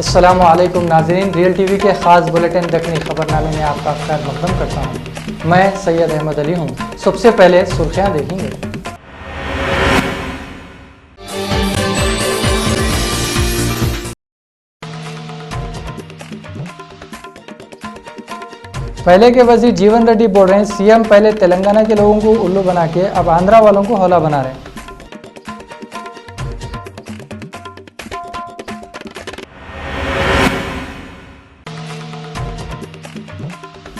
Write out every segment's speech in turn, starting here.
अस्सलामुअलैकुम नाज़रीन, real TV के ख़ास बुलेटिन दखनी खबरनामे में आपका खैर मक़दम करता हूँ। मैं सैयद अहमद अली हूँ। सबसे पहले सुर्खियाँ देखेंगे। पहले के वज़ीर जीवन रेड्डी बोल रहे हैं, सीएम पहले तेलंगाना के लोगों को उल्लू बना के अब आंध्रा वालों को हौला बना रहे हैं।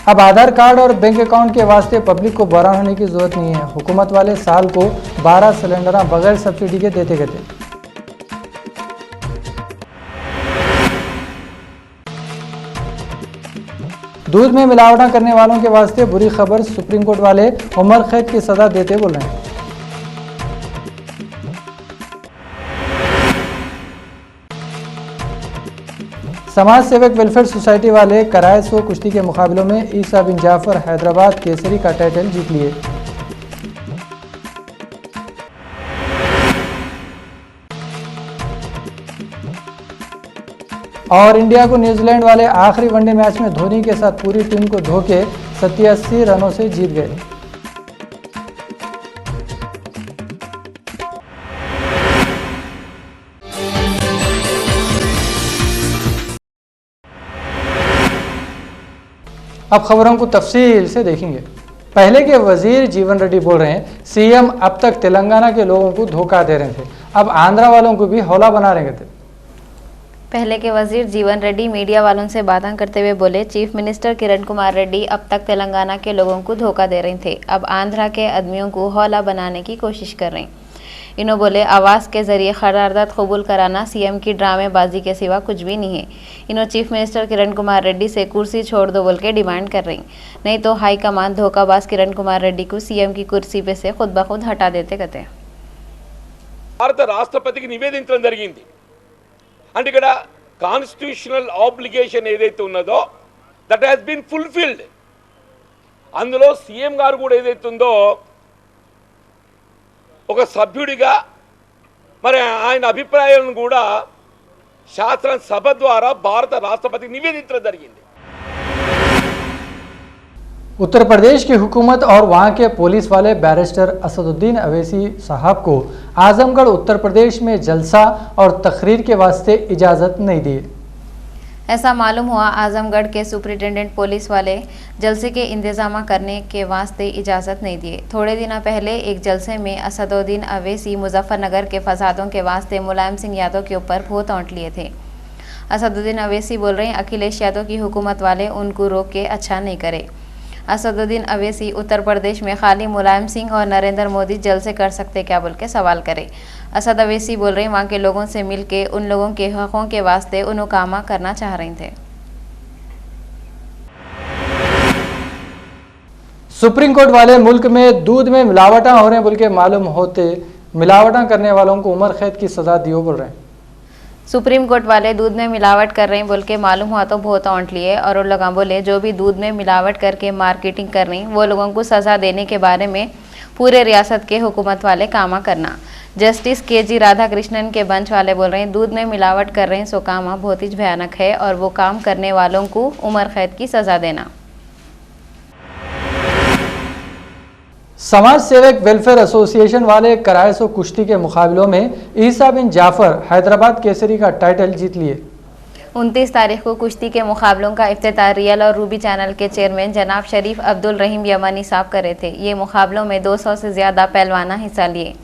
अब आधार कार्ड और बैंक अकाउंट के वास्ते पब्लिक को बहरान होने की जरूरत नहीं है। हुकूमत वाले साल को 12 सिलेंडर बगैर सब्सिडी के देते गए थे। दूध में मिलावटा करने वालों के वास्ते बुरी खबर, सुप्रीम कोर्ट वाले उमर कैद की सजा देते बोल रहे हैं। समाज सेवक वेलफेयर सोसाइटी वाले कराए सो कुश्ती के मुकाबलों में ईसा बिन जाफर हैदराबाद केसरी का टाइटल जीत लिए। और इंडिया को न्यूजीलैंड वाले आखिरी वनडे मैच में धोनी के साथ पूरी टीम को धो के 87 रनों से जीत गए। अब खबरों को तफसील से देखेंगे। पहले के वजीर जीवन रेड्डी बोल रहे हैं, सीएम अब तक तेलंगाना के लोगों को धोखा दे रहे थे, अब आंध्रा वालों को भी हौला बना रहे थे। पहले के वजीर जीवन रेड्डी मीडिया वालों से बातें करते हुए बोले, चीफ मिनिस्टर किरण कुमार रेड्डी अब तक तेलंगाना के लोगों को धोखा दे रहे थे, अब आंध्रा के आदमियों को हौला बनाने की कोशिश कर रहे हैं। इन्हों बोले, आवास के जरिए करारदाद कबूल कराना सीएम की ड्रामेबाजी के सिवा कुछ भी नहीं है। इन्हों चीफ मिनिस्टर किरण कुमार रेड्डी से कुर्सी छोड़ दो बोल के डिमांड कर रही, नहीं तो हाईकमान धोखाबाज किरण कुमार रेड्डी को सीएम की कुर्सी पे से खुद ब खुद हटा देते कहते। భారత రాష్ట్రపతికి నివేదించడం జరిగింది అంటే ఇక్కడ కాన్స్టిట్యూషనల్ ఆబ్లిగేషన్ ఏదైతే ఉన్నదో దట్ హ్యాస్ బీన్ ఫుల్ఫిల్డ్. అందులో సీఎం గారు కూడా ఏదైతే ఉందో ఒక సభ్యుడిగా మరి ఆయన అభిప్రాయాలను కూడా శాసనసభ ద్వారా భారత రాష్ట్రపతికి నివేదించడం జరిగింది. उत्तर प्रदेश की हुकूमत और वहां के पुलिस वाले बैरिस्टर असदुद्दीन अवैसी साहब को आजमगढ़ उत्तर प्रदेश में जलसा और तकरीर के वास्ते इजाज़त नहीं दी। ऐसा मालूम हुआ, आजमगढ़ के सुपरिटेंडेंट पुलिस वाले जलसे के इंतजाम करने के वास्ते इजाज़त नहीं दिए। थोड़े दिन पहले एक जलसे में असदुद्दीन अवैसी मुजफ्फरनगर के फसादों के वास्ते मुलायम सिंह यादव के ऊपर भूत औंट लिए थे। असदुद्दीन अवैसी बोल रहे हैं, अखिलेश यादव की हुकूमत वाले उनको रोक के अच्छा नहीं करे। असदुद्दीन अवैसी उत्तर प्रदेश में खाली मुलायम सिंह और नरेंद्र मोदी जलसे कर सकते क्या बोल के सवाल करे। असद अवैसी बोल रहे हैं, वहाँ के लोगों से मिल के उन लोगों के हकों के वास्ते उन्हों कामा करना चाह रहे थे। सुप्रीम कोर्ट वाले मुल्क में दूध में मिलावटा हो रहे बोल के मालूम होते मिलावटा करने वालों को उम्र कैद की सजा दियो बोल रहे हैं। सुप्रीम कोर्ट वाले दूध में मिलावट कर रहे हैं बोल के मालूम हुआ तो बहुत औंट लिए, और उन लोगों बोले जो भी दूध में मिलावट करके मार्केटिंग कर रही वो लोगों को सज़ा देने के बारे में पूरे रियासत के हुकूमत वाले कामा करना। Justice KG. राधाकृष्णन के बेंच वाले बोल रहे हैं, दूध में मिलावट कर रहे हैं सो कामा बहुत ही भयानक है और वो काम करने वालों को उम्र कैद की सज़ा देना। समाज सेवक वेलफेयर एसोसिएशन वाले कराए सो कुश्ती के मुकाबलों में ईसा बिन जाफर हैदराबाद केसरी का टाइटल जीत लिए। 29 तारीख को कुश्ती के मुकाबलों का इफ्तिताह रियल और रूबी चैनल के चेयरमैन जनाब शरीफ अब्दुल रहीम यमनी साहब करे थे। ये मुकाबलों में 200 से ज़्यादा पहलवाना हिस्सा लिए।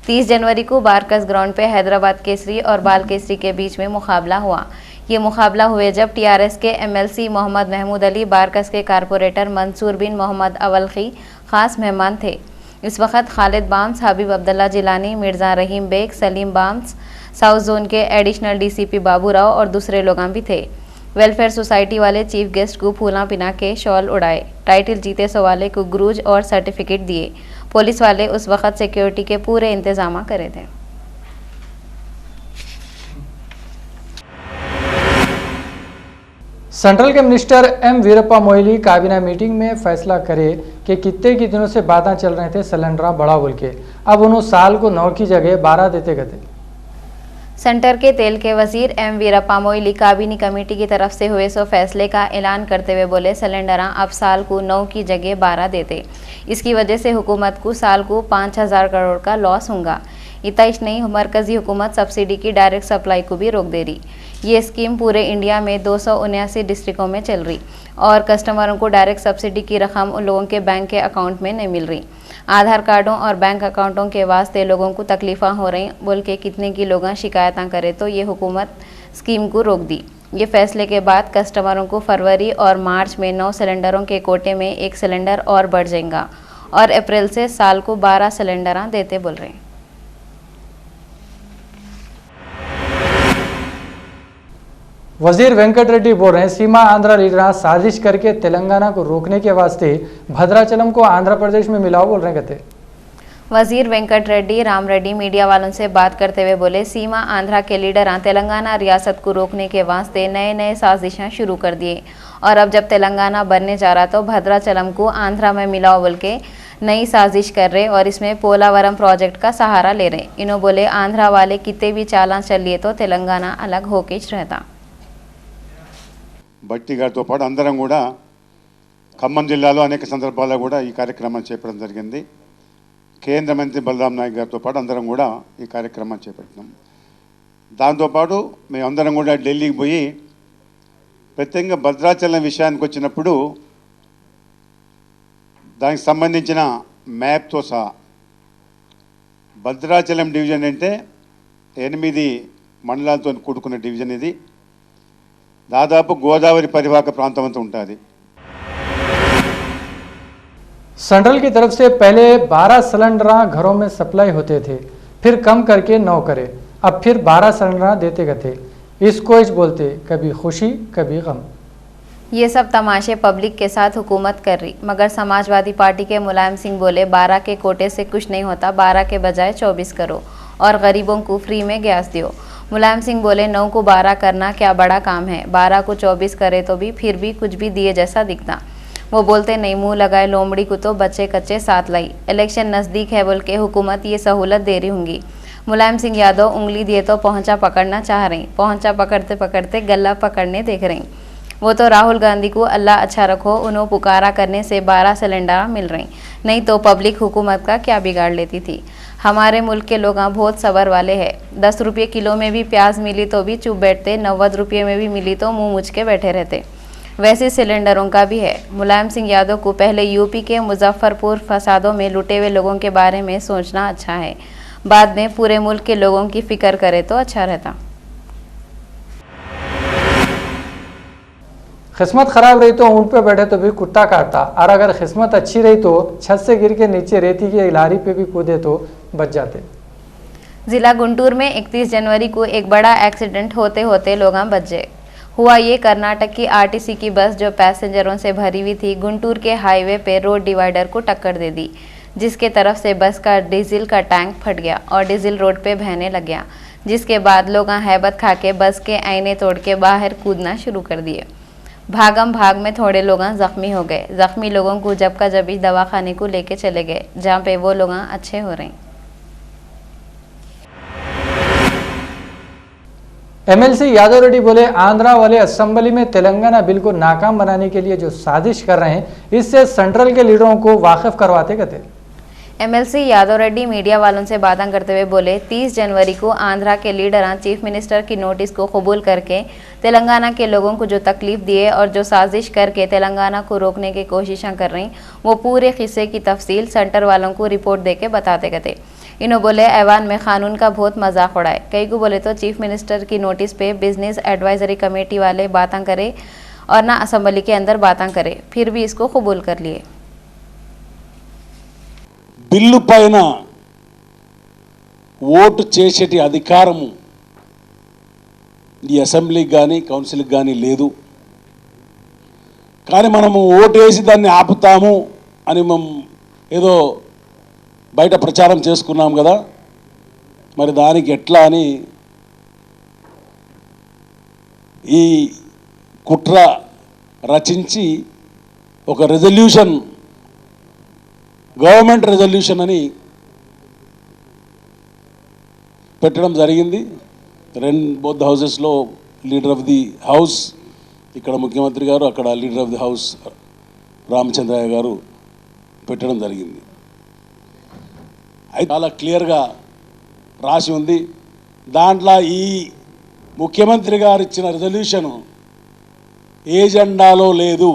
30 जनवरी को बारकस ग्राउंड पे हैदराबाद केसरी और बाल केसरी के बीच में मुकाबला हुआ। ये मुकाबला हुए जब टीआरएस के एमएलसी मोहम्मद महमूद अली, बारकस के कारपोरेटर मंसूर बिन मोहम्मद अवलखी खास मेहमान थे। इस वक्त खालिद बाम्स, हबीब अब्दुल्ला जिलानी, मिर्ज़ा रहीम बेग, सलीम बाम्स, साउथ जोन के एडिशनल डीसीपी बाबू राव और दूसरे लोग भी थे। वेलफेयर सोसाइटी वाले चीफ गेस्ट को फूला पिना के शॉल उड़ाए। टाइटल जीते सो वाले को ग्रूज और सर्टिफिकेट दिए। पुलिस वाले उस वक्त सिक्योरिटी के पूरे इंतजाम करे थे। सेंट्रल के मिनिस्टर एम वीरप्पा मोइली काबीना मीटिंग में फैसला करे कि कितने की दिनों से बातें चल रहे थे सिलेंडर बढ़ा बोल के, अब उन्होंने साल को 9 की जगह 12 देते गए। सेंटर के तेल के वजीर एम वीरप्पा मोइली काबीनी कमेटी की तरफ से हुए सो फैसले का ऐलान करते हुए बोले सिलेंडर अब साल को 9 की जगह 12 देते। इसकी वजह से हुकूमत को साल को 5,000 करोड़ का लॉस होगा। इतना ही नहीं, मरकजी हुकूमत सब्सिडी की डायरेक्ट सप्लाई को भी रोक दे रही। ये स्कीम पूरे इंडिया में 279 डिस्ट्रिक्टों में चल रही और कस्टमरों को डायरेक्ट सब्सिडी की रकम उन लोगों के बैंक के अकाउंट में नहीं मिल रही। आधार कार्डों और बैंक अकाउंटों के वास्ते लोगों को तकलीफ़ा हो रही बोल के कितने की लोग शिकायत करें तो ये हुकूमत स्कीम को रोक दी। ये फैसले के बाद कस्टमरों को फरवरी और मार्च में 9 सिलेंडरों के कोटे में 1 सिलेंडर और बढ़ जाएगा और अप्रैल से साल को 12 सिलेंडर देते बोल रहे हैं। वजीर वेंकट रेड्डी बोल रहे हैं सीमा आंध्रा लीडर साजिश करके तेलंगाना को रोकने के वास्ते भद्राचलम को आंध्र प्रदेश में मिलाओ बोल रहे हैं कहते। वजीर वेंकट रेड्डी राम रेड्डी मीडिया वालों से बात करते हुए बोले सीमा आंध्रा के लीडर तेलंगाना रियासत को रोकने के वास्ते नए नए साजिशें शुरू कर दिए और अब जब तेलंगाना बनने जा रहा तो भद्राचलम को आंध्रा में मिलाओ बोल के नई साजिश कर रहे और इसमें पोलावरम प्रोजेक्ट का सहारा ले रहे। इन्हों बोले आंध्रा वाले कितने भी चालान चल लिए तो तेलंगाना अलग होके रहता। భట్టి గారితో పాటు అందరం కూడా ఖమ్మం జిల్లాలో అనేక సందర్భాల్లో కూడా ఈ కార్యక్రమాన్ని చేపట్టడం జరిగింది. కేంద్ర మంత్రి బలరాం నాయక్ గారితో పాటు అందరం కూడా ఈ కార్యక్రమాన్ని చేపట్టినాం. దాంతోపాటు మేమందరం కూడా ఢిల్లీకి పోయి ప్రత్యేకంగా భద్రాచలం విషయానికి వచ్చినప్పుడు దానికి సంబంధించిన మ్యాప్తో సహా భద్రాచలం డివిజన్ అంటే 8 మండలాలతో కూడుకున్న డివిజన్ ఇది. दादापु गोदावरी परिवाहक प्रांत ఉంటుంది। सेंट्रल की तरफ से पहले 12 सिलेंडर घरों में सप्लाई होते थे, फिर कम करके 9 करे, अब फिर 12 सिलेंडर देते गए थे। इसको इस बोलते कभी खुशी कभी गम। ये सब तमाशे पब्लिक के साथ हुकूमत कर रही, मगर समाजवादी पार्टी के मुलायम सिंह बोले 12 के कोटे से कुछ नहीं होता, 12 के बजाय 24 करो और गरीबों को फ्री में गैस दियो। मुलायम सिंह बोले 9 को 12 करना क्या बड़ा काम है, 12 को 24 करे तो भी फिर भी कुछ भी दिए जैसा दिखता। वो बोलते नहीं मुंह लगाए लोमड़ी को तो बच्चे कच्चे साथ लाई, इलेक्शन नज़दीक है बोल के हुकूमत ये सहूलत दे रही होंगी। मुलायम सिंह यादव उंगली दिए तो पहुंचा पकड़ना चाह रही, पहुंचा पकड़ते पकड़ते गला पकड़ने देख रही। वो तो राहुल गांधी को अल्लाह अच्छा रखो उन्होंने पुकारा करने से 12 सिलेंडर मिल रही, नहीं तो पब्लिक हुकूमत का क्या बिगाड़ लेती थी। हमारे मुल्क के लोग बहुत सबर वाले हैं, 10 रुपये किलो में भी प्याज मिली तो भी चुप बैठते, 90 रुपये में भी मिली तो मुंह मुझ के बैठे रहते। वैसे सिलेंडरों का भी है। मुलायम सिंह यादव को पहले यूपी के मुजफ्फरपुर फसादों में लुटे हुए लोगों के बारे में सोचना अच्छा है, बाद में पूरे मुल्क के लोगों की फिक्र करे तो अच्छा रहता। किस्मत खराब रही तो ऊंट पे बैठे तो भी कुत्ता काटता, और अगर किस्मत अच्छी रही तो छत से गिर के नीचे रेती की लारी पे भी कूदे तो बच जाते। जिला गुंटूर में 31 जनवरी को एक बड़ा एक्सीडेंट होते होते लोग बच गए। हुआ ये कर्नाटक की आरटीसी की बस जो पैसेंजरों से भरी हुई थी गुंटूर के हाईवे पे रोड डिवाइडर को टक्कर दे दी, जिसके तरफ से बस का डीजल का टैंक फट गया और डीजल रोड पे बहने लग गया, जिसके बाद लोग हैबत खा के बस के आईने तोड़ के बाहर कूदना शुरू कर दिए। भागम भाग में थोड़े लोग जख्मी हो गए। जख्मी लोगों को जब का जबी दवाखाने को लेके चले गए, जहाँ पे वो लोग अच्छे हो रहे हैं। एमएलसी यादव रेड्डी बोले आंध्रा वाले असेंबली में तेलंगाना बिल को नाकाम बनाने के लिए जो साजिश कर रहे हैं, इससे सेंट्रल के लीडरों को वाकिफ करवाते कहते। एमएलसी यादव रेड्डी मीडिया वालों से बातें करते हुए बोले 30 जनवरी को आंध्रा के लीडर चीफ मिनिस्टर की नोटिस को कबूल करके तेलंगाना के लोगों को जो तकलीफ दिए और जो साजिश करके तेलंगाना को रोकने की कोशिशें कर रही, वो पूरे किस्से की तफसील सेंटर वालों को रिपोर्ट देके बताते गए। इन्हों बोले ऐवान में कानून का बहुत मजाक उड़ाए। कई को बोले तो चीफ मिनिस्टर की नोटिस पे बिजनेस एडवाइजरी कमेटी वाले बातें करे और ना असेंबली के अंदर बातें करे, फिर भी इसको कबूल कर लिए। బిల్లు పైన ఓటు చేసేటి అధికారము ఈ అసెంబ్లీకి కానీ కౌన్సిల్కి కానీ లేదు. కానీ మనము ఓటు వేసి దాన్ని ఆపుతాము అని మనం ఏదో బయట ప్రచారం చేసుకున్నాం కదా, మరి దానికి ఎట్లా అని ఈ కుట్ర రచించి ఒక రెజల్యూషన్, గవర్నమెంట్ రెజల్యూషన్ అని పెట్టడం జరిగింది. బోత్ హౌసెస్లో లీడర్ ఆఫ్ ది హౌస్ ఇక్కడ ముఖ్యమంత్రి గారు, అక్కడ leader of the house Ramachandraiah గారు పెట్టడం జరిగింది. అయితే చాలా క్లియర్గా రాసి ఉంది. దాంట్లో ఈ ముఖ్యమంత్రి గారు ఇచ్చిన రెజల్యూషను ఏజెండాలో లేదు.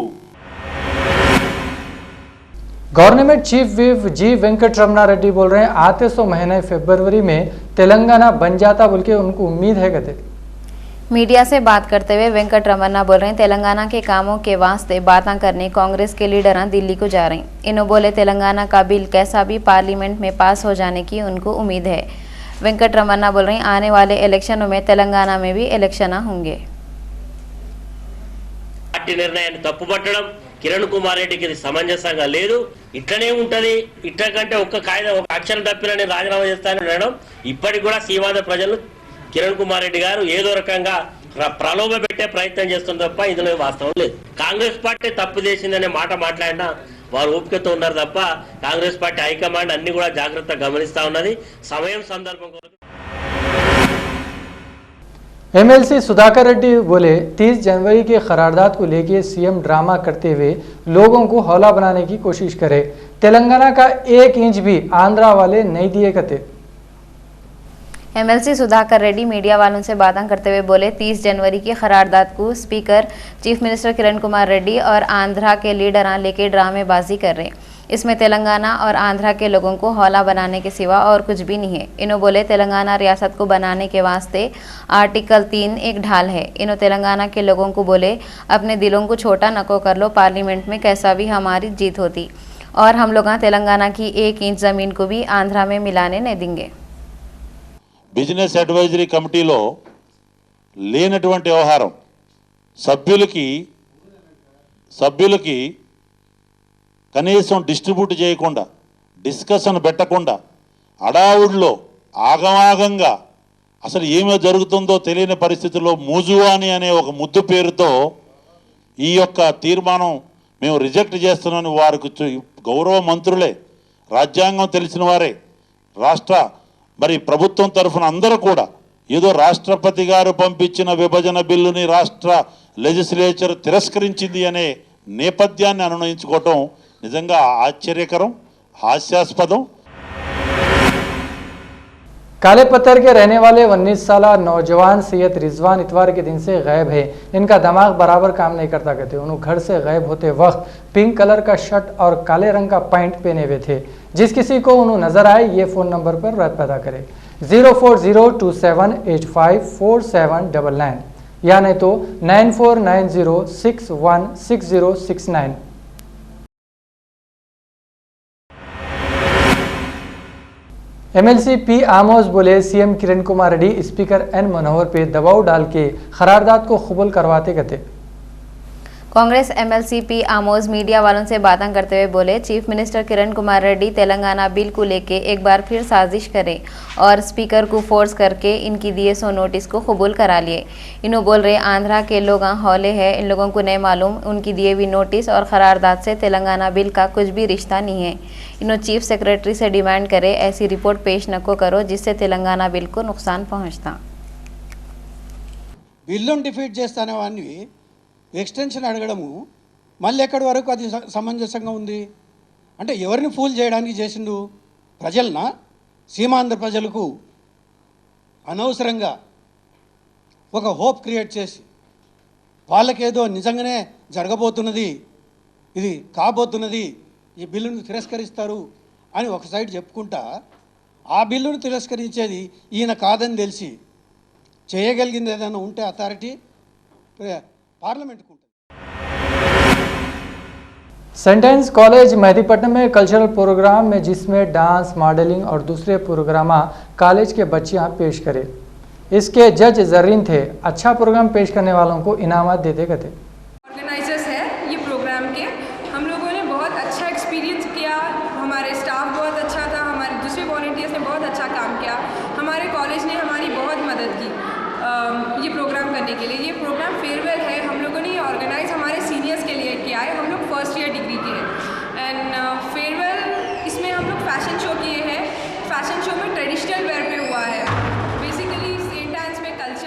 गवर्नमेंट चीफ विप जी वेंकटरमणा रेड्डी बोल रहे हैं आते सो महीने फरवरी में तेलंगाना बन जाता बोल के उनको उम्मीद है कहते। मीडिया से बात करते हुए वेंकटरमणा बोल रहे हैं तेलंगाना के कामों के वास्ते बातें करने कांग्रेस के लीडर दिल्ली को जा रहे हैं। इन्होंने बोले तेलंगाना का बिल कैसा भी पार्लियामेंट में पास हो जाने की उनको उम्मीद है। वेंकटरमणा बोल रहे हैं आने वाले इलेक्शनों में तेलंगाना में भी इलेक्शन होंगे। పార్టీ నిర్ణయాన్ని తప్పుపట్టడం కిరణ్ కుమార్ రెడ్డికి ఇది సమంజసంగా లేదు. ఇట్లనే ఉంటది. ఇట్లకంటే ఒక్క కాయిదా ఒక అక్షరం తప్పిన నేను రాజీనామా చేస్తానని అనడం ఇప్పటికి కూడా సీమాంధ్ర ప్రజలు కిరణ్ కుమార్ రెడ్డి గారు ఏదో రకంగా ప్రలోభ పెట్టే ప్రయత్నం చేస్తున్నారు తప్ప ఇందులో వాస్తవం లేదు. కాంగ్రెస్ పార్టీ తప్పు చేసిందనే మాట మాట్లాడినా వారు ఓపికతో ఉన్నారు తప్ప కాంగ్రెస్ పార్టీ హైకమాండ్ అన్ని కూడా జాగ్రత్తగా గమనిస్తా ఉన్నది. సమయం సందర్భం కొరకు एमएलसी सुधाकर रेड्डी बोले 30 जनवरी के करारदाद को लेकर सीएम ड्रामा करते हुए लोगों को हौला बनाने की कोशिश करे। तेलंगाना का 1 इंच भी आंध्रा वाले नहीं दिए कहते। एमएलसी सुधाकर रेड्डी मीडिया वालों से बातें करते हुए बोले 30 जनवरी की करारदाद को speaker chief minister Kiran Kumar Reddy और आंध्रा के लीडर लेके ड्रामेबाजी कर रहे हैं। इसमें तेलंगाना और आंध्रा के लोगों को हौला बनाने के सिवा और कुछ भी नहीं है। इन्होंने बोले तेलंगाना रियासत को बनाने के वास्ते आर्टिकल 3 एक ढाल है। इन्होंने तेलंगाना के लोगों को बोले अपने दिलों को छोटा नको कर लो, पार्लियामेंट में कैसा भी हमारी जीत होती और हम लोग तेलंगाना की 1 इंच ज़मीन को भी आंध्रा में मिलाने नहीं देंगे। బిజినెస్ అడ్వైజరీ కమిటీలో లేనటువంటి వ్యవహారం సభ్యులకి కనీసం డిస్ట్రిబ్యూట్ చేయకుండా డిస్కషన్ పెట్టకుండా అడావుడిలో ఆగమాగంగా అసలు ఏమో జరుగుతుందో తెలియని పరిస్థితుల్లో మూజువాని అనే ఒక ముద్దు పేరుతో ఈ యొక్క తీర్మానం మేము రిజెక్ట్ చేస్తున్నామని వారికి గౌరవ మంత్రులే రాజ్యాంగం తెలిసిన వారే రాష్ట్ర మరి ప్రభుత్వం తరఫున అందరూ కూడా ఏదో రాష్ట్రపతి గారు పంపించిన విభజన బిల్లుని రాష్ట్ర లెజిస్లేచర్ తిరస్కరించింది అనే నేపథ్యాన్ని అనునయించుకోవటం నిజంగా ఆశ్చర్యకరం, హాస్యాస్పదం। काले पत्थर के रहने वाले 19 साल नौजवान सैयद रिजवान इतवार के दिन से गायब है। इनका दिमाग बराबर काम नहीं करता कहते। उन्होंने घर से गायब होते वक्त पिंक कलर का शर्ट और काले रंग का पैंट पहने हुए थे। जिस किसी को उन्होंने नजर आए ये फ़ोन नंबर पर राय पैदा करे 04027854799 या नहीं तो 9490616069। एमएलसी पी आमोस बोले CM Kiran Kumar Reddy speaker N मनोहर पे दबाव डाल के करारदाद को कबूल करवाते कहते। कांग्रेस एमएलसी पी आमोस मीडिया वालों से बातें करते हुए बोले chief minister Kiran Kumar Reddy Telangana bill को लेके एक बार फिर साजिश करें और स्पीकर को फोर्स करके इनकी दिए सो नोटिस को कबूल करा लिए। इन्हों बोल रहे आंध्रा के लोग हौले हैं, इन लोगों को नहीं मालूम उनकी दिए हुई नोटिस और करारदाद से तेलंगाना बिल का कुछ भी रिश्ता नहीं है। इन्होंने चीफ सेक्रेटरी से डिमांड करे ऐसी रिपोर्ट पेश न को करो जिससे तेलंगाना बिल को नुकसान पहुंचता। బిల్లును డిఫీట్ చేస్తానే వాడిని ఎక్స్టెన్షన్ అడగడము మళ్ళీ ఎక్కడి వరకు అది సమంజసంగా ఉంది అంటే ఎవరిని ఫూల్ చేయడానికి చేసిండు? ప్రజలనా? సీమాంధ్ర ప్రజలకు అనవసరంగా ఒక హోప్ క్రియేట్ చేసి వాళ్ళకేదో నిజంగానే జరగబోతున్నది, ఇది కాబోతున్నది, ఈ బిల్లును తిరస్కరిస్తారు అని ఒక సైడ్ చెప్పుకుంటా ఆ బిల్లును తిరస్కరించేది ఈయన కాదని తెలిసి చేయగలిగింది ఏదైనా ఉంటే అథారిటీ పార్లమెంట్కు ఉంటుంది। सेंटेंस कॉलेज मेहदीपट्टनम में कल्चरल प्रोग्राम में जिसमें डांस, मॉडलिंग और दूसरे प्रोग्राम कॉलेज के बच्चे यहाँ पेश करे। इसके जज जर्रीन थे। अच्छा प्रोग्राम पेश करने वालों को इनामत देते गए। ऑर्गेनाइजर्स है ये प्रोग्राम के, हम लोगों ने बहुत अच्छा एक्सपीरियंस किया, हमारे स्टाफ बहुत अच्छा था, हमारे दूसरे वॉलंटियर्स ने बहुत अच्छा काम किया, हमारे कॉलेज ने हमारी बहुत मदद की ये प्रोग्राम करने के लिए। ये प्रोग्राम फेयरवेल है, हम लोगों ने ये ऑर्गेनाइज हमारे सीनियर्स के लिए किया है। हम लोग फर्स्ट ईयर डिग्री के हैं एंड फेयरवेल इसमें हम लोग फैशन शो किए हैं। फैशन शो में ट्रेडिशनल वेयर पे हुआ है, बेसिकली सेंट एन्स में कल्चर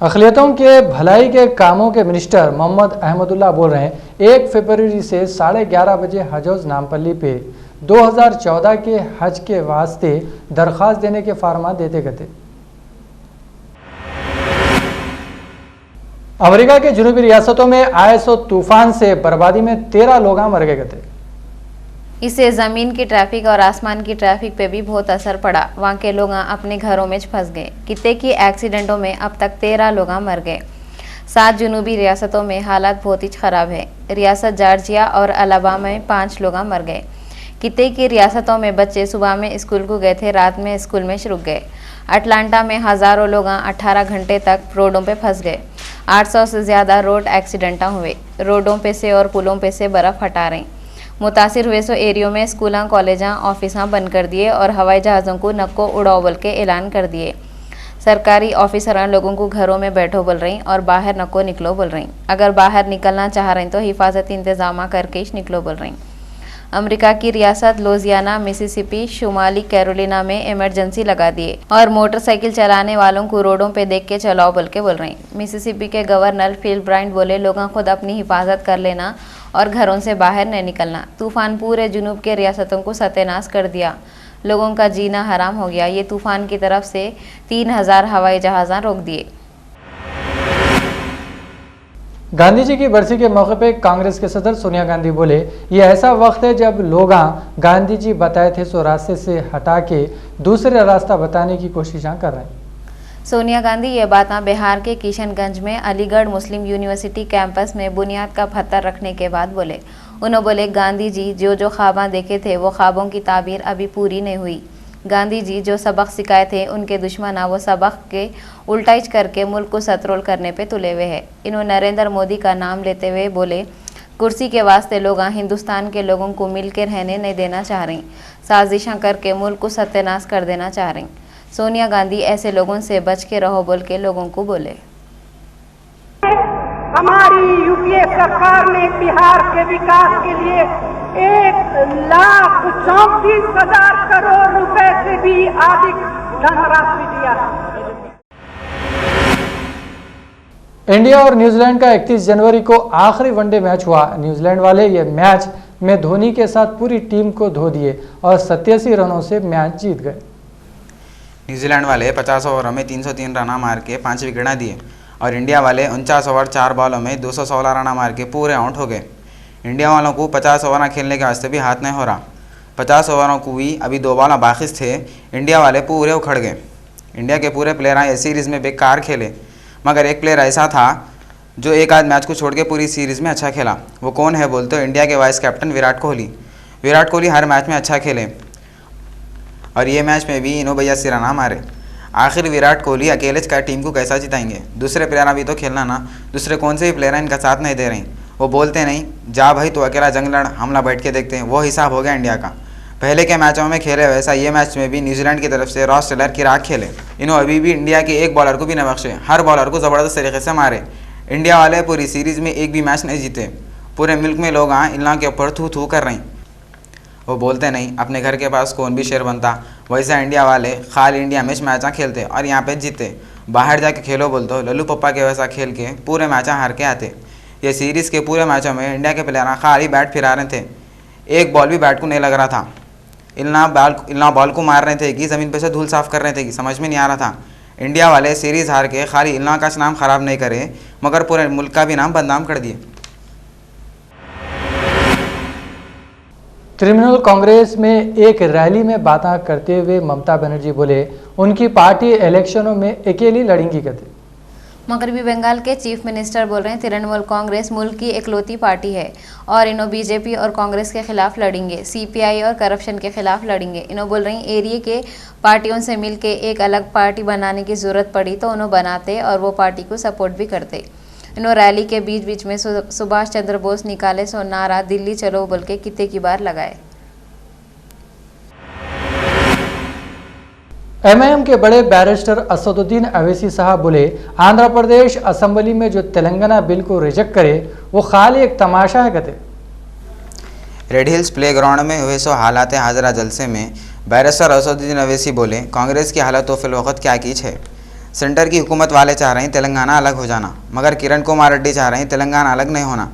अक़लियतों के भलाई के कामों के मिनिस्टर मोहम्मद अहमदुल्लाह बोल रहे हैं 1 फरवरी से 11:30 बजे हज हाउस नामपल्ली पे 2014 के हज के वास्ते दरख्वास्त देने के फार्मा देते गए। अमेरिका के जुनूबी रियासतों में आए सो तूफान से बर्बादी में 13 लोग मर गए थे। इससे ज़मीन की ट्रैफिक और आसमान की ट्रैफिक पे भी बहुत असर पड़ा। वहाँ के लोग अपने घरों में फंस गए। कितने की एक्सीडेंटों में अब तक 13 लोग मर गए। 7 जुनूबी रियासतों में हालात बहुत ही ख़राब है। रियासत जॉर्जिया और अलाबामा में 5 लोग मर गए। कितने की रियासतों में बच्चे सुबह में स्कूल को गए थे, रात में स्कूल में रुक गए। अटलांटा में हज़ारों लोग 18 घंटे तक रोडों पे फंस गए। 800 से ज़्यादा रोड एक्सीडेंट हुए। रोडों पे से और पुलों पे से बर्फ़ हटा रही। मुतासिर हुए सो एरियो में स्कूलों, कॉलेजा, ऑफिसां बंद कर दिए और हवाई जहाज़ों को नक्को उड़ाओ बोल के ऐलान कर दिए। सरकारी ऑफिसरां लोगों को घरों में बैठो बोल रही और बाहर नको निकलो बोल रही। अगर बाहर निकलना चाह रही तो हिफाजती इंतजाम करके ही निकलो बोल रही। अमेरिका की रियासत लुजियाना, मिसिसिपी, शुमाली कैरोलिना में इमरजेंसी लगा दिए और मोटरसाइकिल चलाने वालों को रोडों पे देख के चलाओ बोल के बोल रही। मिसिसिपी के गवर्नर फिल ब्रांड बोले लोगों खुद अपनी हिफाजत कर लेना और घरों से बाहर नहीं निकलना। तूफान पूरे जुनूब के रियासतों को सत्यानाश कर दिया। लोगों का जीना हराम हो गया। ये तूफान की तरफ से 3000 हवाई जहाज़ रोक दिए। गांधी जी की बरसी के मौके पे कांग्रेस के सदर सोनिया गांधी बोले ये ऐसा वक्त है जब लोग गांधी जी बताए थे सो रास्ते से हटा के दूसरे रास्ता बताने की कोशिश कर रहे हैं। सोनिया गांधी ये बात बिहार के किशनगंज में अलीगढ़ मुस्लिम यूनिवर्सिटी कैंपस में बुनियाद का पत्थर रखने के बाद बोले। उन्होंने बोले गांधी जी जो ख्वाबा देखे थे वो ख्वाबों की ताबीर अभी पूरी नहीं हुई। गांधी जी जो सबक सिखाए थे उनके दुश्मन वो सबक के उल्टाइज करके मुल्क को सतरोल करने पे तुले हुए हैं। इन्होंने नरेंद्र मोदी का नाम लेते हुए बोले कुर्सी के वास्ते लोग हिंदुस्तान के लोगों को मिल के रहने नहीं देना चाह रही, साजिशें करके मुल्क को सत्यानाश कर देना चाह रही। सोनिया गांधी ऐसे लोगों से बच के रहो बोल के लोगों को बोले। हमारी यूपीए सरकार ने बिहार के विकास के लिए 1,34,000 करोड़ रुपए से भी अधिक धनराशि दिया। इंडिया और न्यूजीलैंड का 31 जनवरी को आखिरी वनडे मैच हुआ। न्यूजीलैंड वाले ये मैच में धोनी के साथ पूरी टीम को धो दिए और 87 रनों से मैच जीत गए। न्यूजीलैंड वाले 50 ओवरों में 303 रन मार के 5 विकेट दिए और इंडिया वाले 49 ओवर 4 बॉलों में 216 रन मार के पूरे आउट हो गए। इंडिया वालों को 50 ओवर खेलने के वास्ते भी हाथ नहीं हो रहा। 50 ओवरों को भी अभी 2 बॉल बाकी थे। इंडिया वाले पूरे उखड़ गए। इंडिया के पूरे प्लेयर इस सीरीज़ में बेकार खेले, मगर एक प्लेयर ऐसा था जो एक आध मैच को छोड़ के पूरी सीरीज़ में अच्छा खेला। वो कौन है बोलते हो? इंडिया के वाइस कैप्टन विराट कोहली। विराट कोहली हर मैच में अच्छा खेले और ये मैच में भी इनो भैया सिराना मारे। आखिर विराट कोहली अकेले का टीम को कैसा जिताएंगे? दूसरे प्लेयर अभी तो खेलना ना, दूसरे कौन से भी प्लेयर इनका साथ नहीं दे रहे। वो बोलते नहीं जा भाई तो अकेला जंग लड़, हमला बैठ के देखते हैं। वो हिसाब हो गया इंडिया का। पहले के मैचों में खेले वैसा ये मैच में भी न्यूजीलैंड की तरफ से रॉस टेलर की राख खेले। इन्होंने अभी भी इंडिया के एक बॉलर को भी न बख्शे, हर बॉलर को ज़बरदस्त तरीके से मारे। इंडिया वाले पूरी सीरीज़ में एक भी मैच नहीं जीते। पूरे मुल्क में लोग इन लोगों के ऊपर थू थू कर रहे हैं। वो बोलते नहीं अपने घर के पास कौन भी शेर बनता, वैसा इंडिया वाले खाली इंडिया में मैच खेलते और यहाँ पे जीते। बाहर जाके खेलो बोलते हो लल्लू पप्पा के वैसा खेल के पूरे मैच हार के आते। ये सीरीज़ के पूरे मैचों में इंडिया के प्लेयर खाली बैट फिरा रहे थे, एक बॉल भी बैट को नहीं लग रहा था। इल्ना बॉल को मार रहे थे कि ज़मीन पे से धूल साफ़ कर रहे थे कि समझ में नहीं आ रहा था। इंडिया वाले सीरीज़ हार के खाली इल्ना का नाम ख़राब नहीं करे मगर पूरे मुल्क का भी नाम बदनाम कर दिए। तृणमूल कांग्रेस में एक रैली में बातें करते हुए ममता बनर्जी बोले उनकी पार्टी इलेक्शनों में अकेली लड़ेंगी कहते। मगरबी बंगाल के चीफ मिनिस्टर बोल रहे हैं तृणमूल कांग्रेस मुल्क की इकलौती पार्टी है और इन्हों बीजेपी और कांग्रेस के खिलाफ लड़ेंगे, सीपीआई और करप्शन के खिलाफ लड़ेंगे। इन्हों बोल रही एरिया के पार्टियों से मिलके एक अलग पार्टी बनाने की ज़रूरत पड़ी तो उन्होंने बनाते और वो पार्टी को सपोर्ट भी करते। इन्हों रैली के बीच बीच में सुभाष चंद्र बोस निकाले सो नारा दिल्ली चलो बोल के कितने की बार लगाए। एमआईएम के बड़े बैरिस्टर असदुद्दीन अवैसी साहब बोले आंध्र प्रदेश असेंबली में जो तेलंगाना बिल को रिजेक्ट करे वो खाली एक तमाशा है कहते। रेड हिल्स प्लेग्राउंड में हुए सो हालात हाजरा जलसे में बैरिस्टर असदुद्दीन अवैसी बोले कांग्रेस की हालत तो फिल वक्त क्या कीच है। सेंटर की हुकूमत वाले चाह रहे हैं तेलंगाना अलग हो जाना, मगर किरण कुमार रेड्डी चाह रहे हैं तेलंगाना अलग नहीं होना।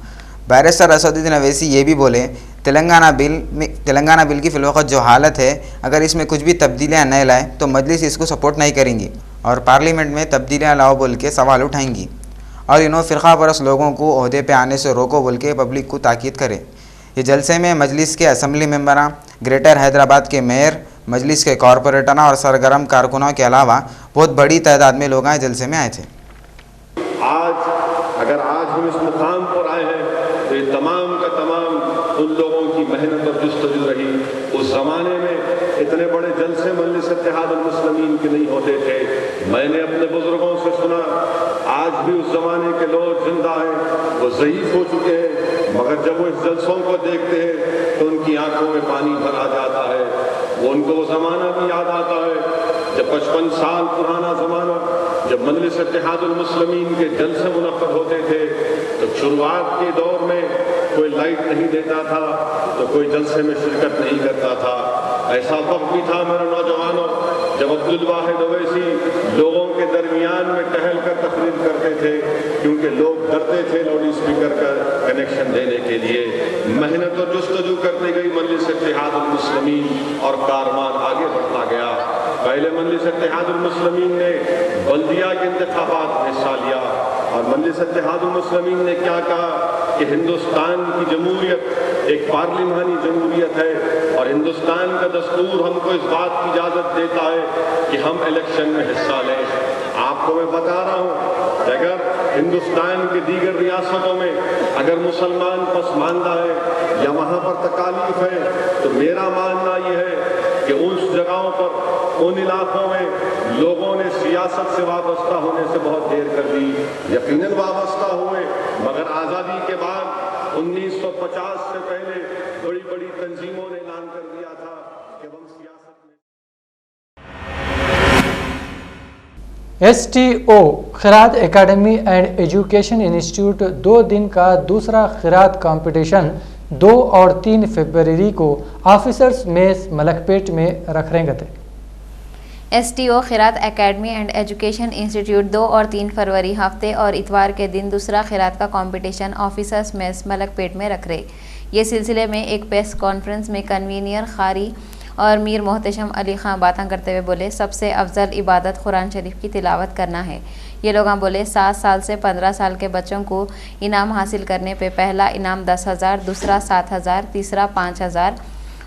बैरिस्टर असदुद्दीन अवैसी ये भी बोले तेलंगाना बिल की फिलवक़्त जो हालत है, अगर इसमें कुछ भी तब्दीलियाँ न लाए तो मजलिस इसको सपोर्ट नहीं करेंगी और पार्लियामेंट में तब्दीलियाँ लाओ बोल के सवाल उठाएंगी और इन्हों फ़िरक़ा परस्त लोगों को ओहदे पे आने से रोको बोल के पब्लिक को ताकीद करे। ये जलसे में मजलिस के असम्बली मेंबरान, ग्रेटर हैदराबाद के मेयर, मजलिस के कॉरपोरेटरों और सरगर्म कारकुनों के अलावा बहुत बड़ी तादाद में लोग जलसे में आए थे। अगर आज हम इस मुकाम पर आए हैं तो ये तमाम का तमाम उन लोगों की मेहनत और जुस्तजू रही। उस ज़माने में इतने बड़े जलसे मजलिस इत्तेहादुल मुस्लिमीन के नहीं होते थे। मैंने अपने बुजुर्गों से सुना, आज भी उस ज़माने के लोग जिंदा हैं, वो ज़ईफ़ हो चुके हैं, मगर जब वो इस जलसों को देखते हैं तो उनकी आंखों में पानी भर आ जाता है। उनको वो ज़माना भी याद आता है जब 55 साल पुराना ज़माना, जब मजलिस इत्तेहादुल मुस्लिमीन के जलसे मुनक़्क़द होते थे तो शुरुआत के दौर में कोई लाइट नहीं देता था, तो कोई जलसे में शिरकत नहीं करता था। ऐसा वक्त भी था मेरे नौजवानों जब अब्दुल वाहिद अवैसी लोगों के दरमियान में टहल कर तकरीर करते थे, क्योंकि लोग डरते थे लाउड स्पीकर का कनेक्शन देने के लिए। मेहनत और जुस्तजू करते गई मजलिस इत्तेहादुल मुस्लिमीन और कारवान आगे बढ़ता गया। पहले मजलिस इत्तेहादुल मुस्लिमीन ने बल्दिया के इंतखाबात में हिस्सा लिया और मजलिस इत्तेहादुल मुस्लिमीन ने क्या कहा कि हिंदुस्तान की जमहूरियत एक पार्लिमानी जमहूरियत है और हिंदुस्तान का दस्तूर हमको इस बात की इजाज़त देता है कि हम इलेक्शन में हिस्सा लें। आपको मैं बता रहा हूँ कि अगर हिंदुस्तान के दीगर रियासतों में अगर मुसलमान पसमानदा है या वहाँ पर तकालीफ है, तो मेरा मानना ये है कि उस जगहों पर, उन इलाकों में लोगों ने सियासत से वाबस्ता होने से बहुत देर कर दी। यकीनन वाबस्ता हुए, मगर आज़ादी के बाद 1950 से पहले बड़ी बड़ी तंजीमों ने ऐलान कर दिया था कि हम सियासत में। STO Khirat academy and education institute 2 दिन का दूसरा खिरात कंपटीशन 2 और 3 फरवरी को ऑफिसर्स मेस मलकपेट में रख रहे थे। STO Khirat academy and education institute 2 और 3 फरवरी हफ्ते और इतवार के दिन दूसरा खिरात का कंपटीशन ऑफिसर्स मेस मलकपेट में रख रहे। ये सिलसिले में एक प्रेस कॉन्फ्रेंस में कन्वीनियर खारी और मीर मोहतशम अली खां बातें करते हुए बोले, सबसे अफजल इबादत कुरान शरीफ की तिलावत करना है। ये लोग बोले 7 साल से 15 साल के बच्चों को इनाम हासिल करने पे पहला इनाम 10,000, दूसरा 7,000, तीसरा 5,000।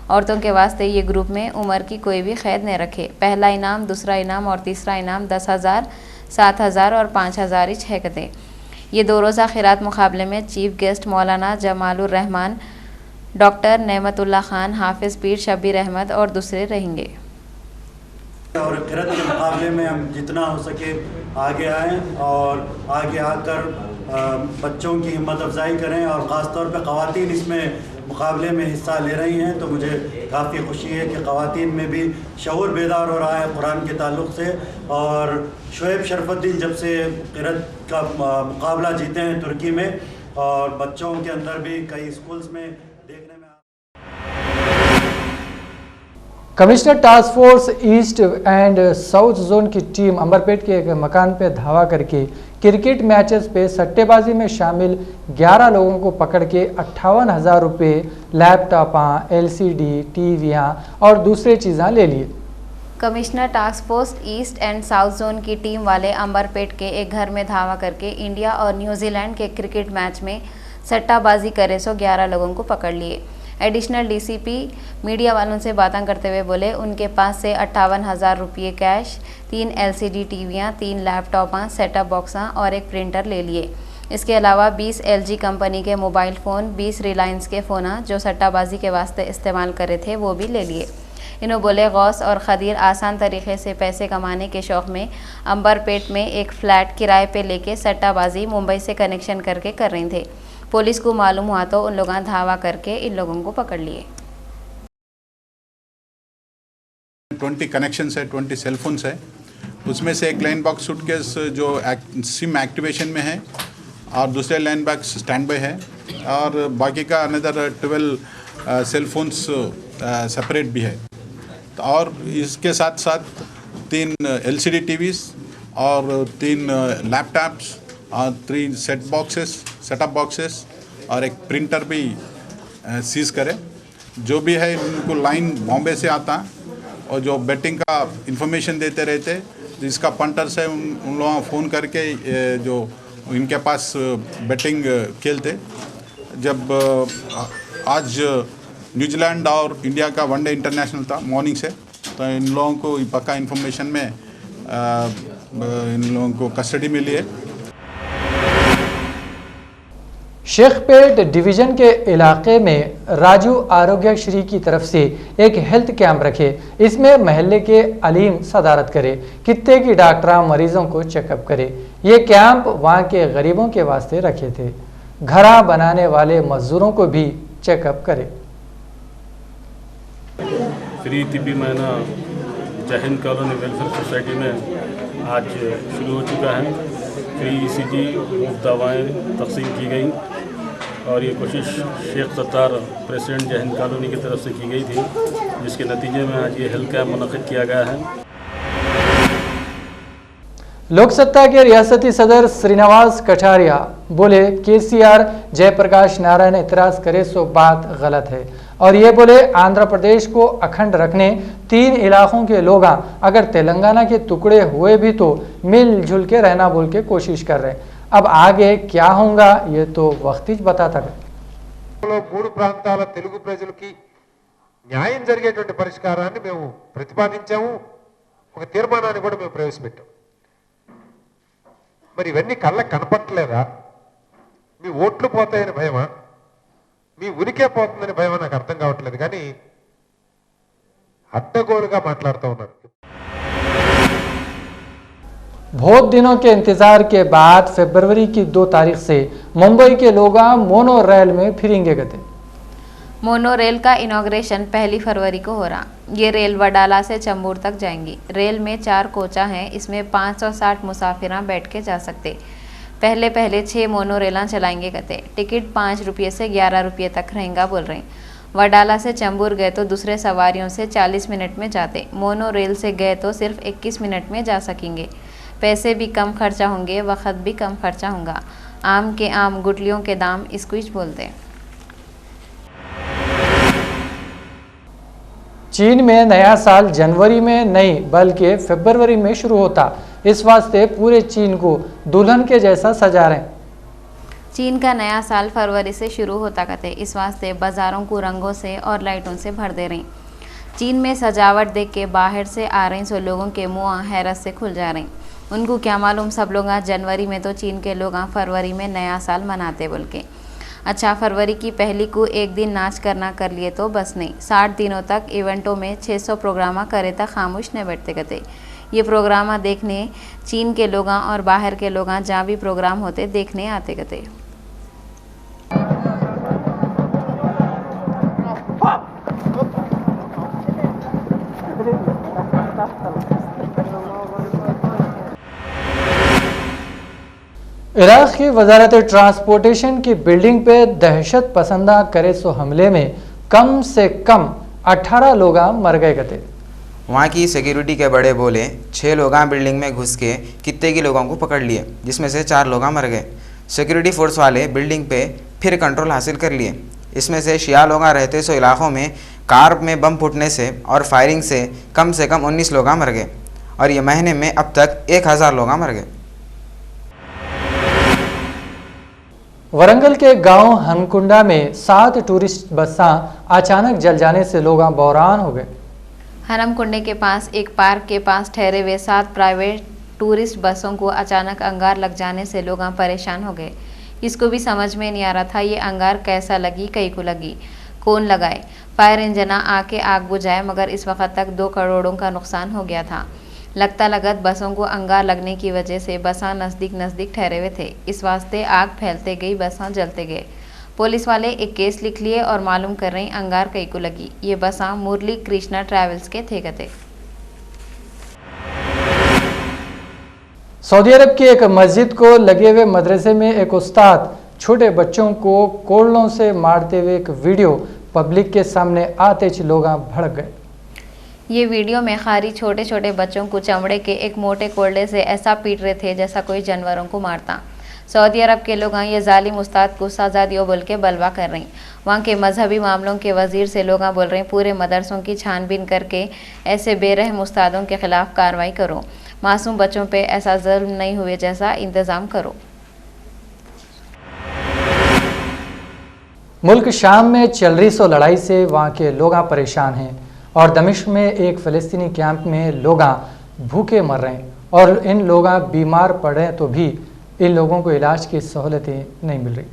औरतों के वास्ते ये ग्रुप में उम्र की कोई भी क़ैद न रखे। पहला इनाम, दूसरा इनाम और तीसरा इनाम 10,000, 7,000 और 5,000 ही छेकते। ये 2 रोज़ा खिरात मुकाबले में चीफ गेस्ट मौलाना जमालुर रहमान, डॉक्टर नेमतुल्लाह खान, हाफिज़ पीर शब्बीर अहमद और दूसरे रहेंगे। और खिरात के मुकाबले में हम जितना हो सके आगे आएँ और आगे आकर बच्चों की हिम्मत अफजाई करें और ख़ास तौर पे ख़वातीन इसमें मुकाबले में हिस्सा ले रही हैं, तो मुझे काफ़ी खुशी है कि ख़वातीन में भी शऊर बेदार हो रहा है कुरान के ताल्लुक़ से। और शुएब शरफुद्दीन जब से क़िरात का मुकाबला जीते हैं तुर्की में, और बच्चों के अंदर भी कई स्कूल्स में देखने में। Commissioner task force east and south zone की टीम अंबरपेट के एक मकान पर धावा करके क्रिकेट मैचेस पे सट्टेबाजी में शामिल 11 लोगों को पकड़ के 58,000 रुपये, लैपटॉप, LCD, टीवियाँ और दूसरे चीज़ें ले लिए। Commissioner task force east and south zone की टीम वाले अंबरपेट के एक घर में धावा करके इंडिया और न्यूजीलैंड के क्रिकेट मैच में सट्टाबाजी करे सो 11 लोगों को पकड़ लिए। एडिशनल DCP मीडिया वालों से बातें करते हुए बोले, उनके पास से 58,000 रुपये cash, 3 LCD टीवियाँ, 3 laptop, setup box और एक प्रिंटर ले लिए। इसके अलावा 20 LG कंपनी के मोबाइल फ़ोन, 20 रिलायंस के फ़ोन जो सट्टाबाजी के वास्ते इस्तेमाल करे थे वो भी ले लिए। इन्हों बोले, गौस और खदीर आसान तरीके से पैसे कमाने के शौक़ में अंबरपेट में एक फ़्लैट किराए पे लेके सट्टाबाजी मुंबई से कनेक्शन करके कर रहे थे। पुलिस को मालूम हुआ तो उन लोगों धावा करके इन लोगों को पकड़ लिए। 20 कनेक्शंस है, 20 सेल फोन्स है, उसमें से एक लाइन बॉक्स सूटकेस जो सिम एक्टिवेशन में है और दूसरे लाइन बॉक्स स्टैंड बाय है और बाकी का अनदर 12 सेल फोन्स सेपरेट भी है। और इसके साथ साथ 3 LCD टीवीज़ और 3 लैपटॉप्स और 3 सेटअप बॉक्सेस और एक प्रिंटर भी सीज करे। जो भी है इनको लाइन बॉम्बे से आता और जो बेटिंग का इंफॉर्मेशन देते रहते, जिसका पंटर्स है उन लोगों को फ़ोन करके जो इनके पास बेटिंग खेलते। जब आज न्यूजीलैंड और इंडिया का वनडे इंटरनेशनल था मॉर्निंग से, तो इन लोगों को पक्का इन्फॉर्मेशन में इन लोगों को कस्टडी मिली है। शेखपेट डिवीजन के इलाके में राजू आरोग्यश्री की तरफ से एक हेल्थ कैंप रखे। इसमें महल्ले के अलीम सदारत करे, कितने की डॉक्टर मरीजों को चेकअप करे। ये कैंप वहाँ के गरीबों के वास्ते रखे थे। घरा बनाने वाले मजदूरों को भी चेकअप करे। फ्री तिब्बी महीना जय हिंद कॉलोनी वेलफेयर सोसाइटी में आज शुरू हो चुका है। फ्री ECG मुफ्त दवाएँ तकसीम की गई और ये कोशिश शेख सत्तार प्रेसिडेंट जय हिंद कॉलोनी की तरफ से की गई थी, जिसके नतीजे में आज ये हेल्थ कैंप मुनक़िद किया गया है। लोक सत्ता के रियासती सदर श्रीनिवास कटारिया बोले KCR जयप्रकाश नारायण इतराज़ करे सो बात गलत है और ये बोले आंध्र प्रदेश को अखंड रखने 3 इलाकों के लोग अगर तेलंगाना के टुकड़े हुए भी तो मिलजुल के रहना बोल के कोशिश कर रहे। अब आगे क्या होगा ये तो वक्त ही बताता है। 3 ప్రాంతాల తెలుగు ప్రజలకి న్యాయం జరిగేటువంటి పరిష్కారాన్ని మేము ప్రతిపాదించాము। ఒక తీర్మానాన్ని కూడా మేము ప్రవేశపెట్టాం। మరి ఇవన్నీ కళ్ళకు కనపట్టలేదా? మీ ఓట్లు పోతాయని భయమా? మీ ఉనికే పోతుందని భయమా? నాకు అర్థం కావట్లేదు, కానీ అడ్డగోలుగా మాట్లాడుతూ ఉన్నారు। बहुत दिनों के इंतजार के बाद फरवरी की 2 तारीख से मुंबई के लोग मोनो रेल में फिरेंगे। मोनो रेल का इनॉग्रेशन 1 फरवरी को हो रहा। ये रेल वडाला से चंबूर तक जाएंगी। रेल में 4 कोचा हैं, इसमें 560 मुसाफिर बैठ के जा सकते। पहले 6 मोनो रेलां चलाएंगे कहते। टिकट 5 रुपये से 11 रुपये तक रहेगा बोल रहे हैं। वडाला से चंबूर गए तो दूसरे सवारियों से 40 मिनट में जाते। मोनो रेल से गए तो सिर्फ 21 मिनट में जा सकेंगे। पैसे भी कम खर्चा होंगे, वक्त भी कम खर्चा होगा। आम के आम गुटलियों के दाम स्क्विज बोलते हैं। चीन में नया साल जनवरी में नहीं बल्कि फरवरी में शुरू होता। इस वास्ते पूरे चीन को दुल्हन के जैसा सजा रहे। चीन का नया साल फरवरी से शुरू होता कहते। इस वास्ते बाजारों को रंगों से और लाइटों से भर दे रही। चीन में सजावट देख के बाहर से आ रही सो लोगों के मुंह हैरत से खुल जा रहे। उनको क्या मालूम सब लोग जनवरी में तो चीन के लोग फरवरी में नया साल मनाते बोल के। अच्छा, फरवरी की 1 को एक दिन नाच करना कर लिए तो बस नहीं, 60 दिनों तक इवेंटों में 600 प्रोग्राम करे तक खामोश न बैठते कहते। ये प्रोग्राम देखने चीन के लोग और बाहर के लोग जहाँ भी प्रोग्राम होते देखने आते कहते। इराक की वजारत ट्रांसपोर्टेशन की बिल्डिंग पे दहशत पसंदा करे सो हमले में कम से कम 18 लोग मर गए थे। वहाँ की सिक्योरिटी के बड़े बोले 6 लोग बिल्डिंग में घुस के कितने के लोगों को पकड़ लिए, जिसमें से 4 लोग मर गए। सिक्योरिटी फोर्स वाले बिल्डिंग पे फिर कंट्रोल हासिल कर लिए। इसमें से शिया लोग रहते सो इलाकों में कार में बम फूटने से और फायरिंग से कम 19 लोग मर गए और ये महीने में अब तक 1000 लोग मर गए। वरंगल के गांव हनकुंडा में 7 टूरिस्ट बसां अचानक जल जाने से लोग बहरान हो गए। हनमकुंडे के पास एक पार्क के पास ठहरे हुए 7 प्राइवेट टूरिस्ट बसों को अचानक अंगार लग जाने से लोग परेशान हो गए। इसको भी समझ में नहीं आ रहा था ये अंगार कैसा लगी, कई को लगी, कौन लगाए। फायर इंजन आके आग बुझाए मगर इस वक्त तक 2 करोड़ों का नुकसान हो गया था। लगता लगत बसों को अंगार लगने की वजह से बसां नज़दीक ठहरे हुए थे। इस वास्ते आग फैलते गई, बसां जलते गए। पुलिस वाले एक केस लिख लिए और मालूम कर रहे अंगार कई को लगी। ये बसां मुरली कृष्णा ट्रैवल्स के थे कहते। सऊदी अरब की एक मस्जिद को लगे हुए मदरसे में एक उस्ताद छोटे बच्चों को कोड़लों से मारते हुए एक वीडियो पब्लिक के सामने आते ही लोग भड़क गए। ये वीडियो में खारी छोटे छोटे बच्चों को चमड़े के एक मोटे कोल्डे से ऐसा पीट रहे थे जैसा कोई जानवरों को मारता। सऊदी अरब के लोग ये जालिम उस्ताद को सजा दियो बोल के बलवा कर रही। वहाँ के मजहबी मामलों के वजीर से लोग बोल रहे हैं पूरे मदरसों की छानबीन करके ऐसे बेरहम उस्तादों के खिलाफ कार्रवाई करो, मासूम बच्चों पे ऐसा जुल्म नहीं हुए जैसा इंतज़ाम करो। मुल्क शाम में चल रही सो लड़ाई से वहाँ के लोग परेशान हैं और दमिश्क में एक फ़लस्तीनी कैंप में लोग भूखे मर रहे हैं और इन लोग बीमार पड़े तो भी इन लोगों को इलाज की सहूलतें नहीं मिल रही।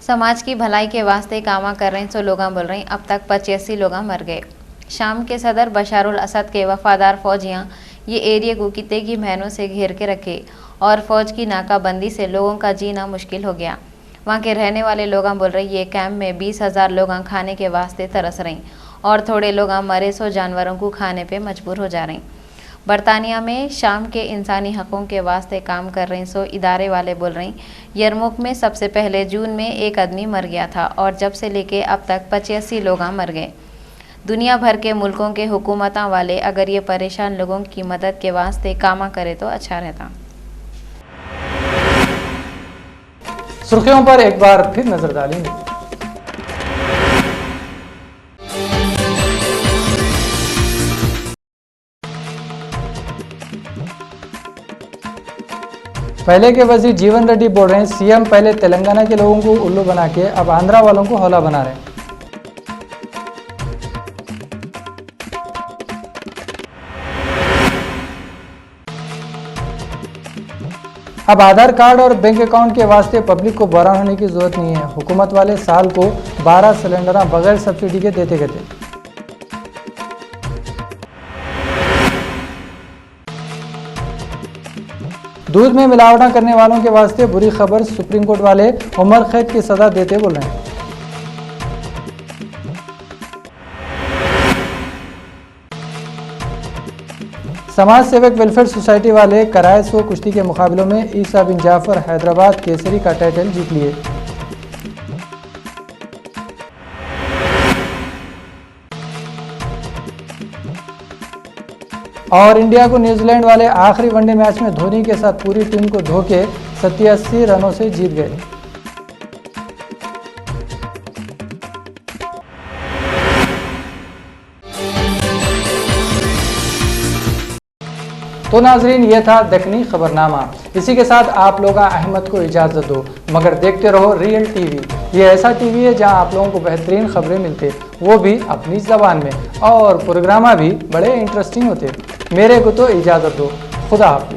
समाज की भलाई के वास्ते कामा कर रहे हैं सो लोग बोल रहे हैं अब तक 85 लोग मर गए। शाम के सदर बशारुल असद के वफादार फौजियाँ ये एरिया को कितने की महीनों से घेर के रखे और फौज की नाकाबंदी से लोगों का जीना मुश्किल हो गया। वहाँ के रहने वाले लोग बोल रहे ये कैंप में 20,000 लोग खाने के वास्ते तरस रहे और थोड़े लोग मरे सो जानवरों को खाने पे मजबूर हो जा रहे हैं। बरतानिया में शाम के इंसानी हकों के वास्ते काम कर रहे सो इदारे वाले बोल रहे यरमुक में सबसे पहले जून में एक आदमी मर गया था और जब से लेके अब तक 85 लोग मर गए। दुनिया भर के मुल्कों के हुकूमत वाले अगर ये परेशान लोगों की मदद के वास्ते कामा करे तो अच्छा रहता। सुर्खियों पर एक बार फिर नजर डालेंगे। पहले के वजीर जीवन रेड्डी बोल रहे हैं सीएम पहले तेलंगाना के लोगों को उल्लू बना के अब आंध्रा वालों को हौला बना रहे हैं। अब आधार कार्ड और बैंक अकाउंट के वास्ते पब्लिक को बहरान होने की जरूरत नहीं है। हुकूमत वाले साल को 12 सिलेंडर बगैर सब्सिडी के देते गए थे। दूध में मिलावटा करने वालों के वास्ते बुरी खबर, सुप्रीम कोर्ट वाले उमर कैद की सजा देते बोल रहे हैं। समाज सेवक वेलफेयर सोसाइटी वाले कराए सो कुश्ती के मुकाबलों में ईसा बिन जाफर हैदराबाद केसरी का टाइटल जीत लिए। और इंडिया को न्यूजीलैंड वाले आखिरी वनडे मैच में धोनी के साथ पूरी टीम को धो के 87 रनों से जीत गए। तो नाजरीन ये था दखनी खबरनामा। इसी के साथ आप लोग अहमद को इजाज़त दो, मगर देखते रहो रियल टीवी। ये ऐसा टीवी है जहां आप लोगों को बेहतरीन खबरें मिलते, वो भी अपनी ज़बान में, और प्रोग्राम भी बड़े इंटरेस्टिंग होते। मेरे को तो इजाज़त दो, खुदा हाफिज़।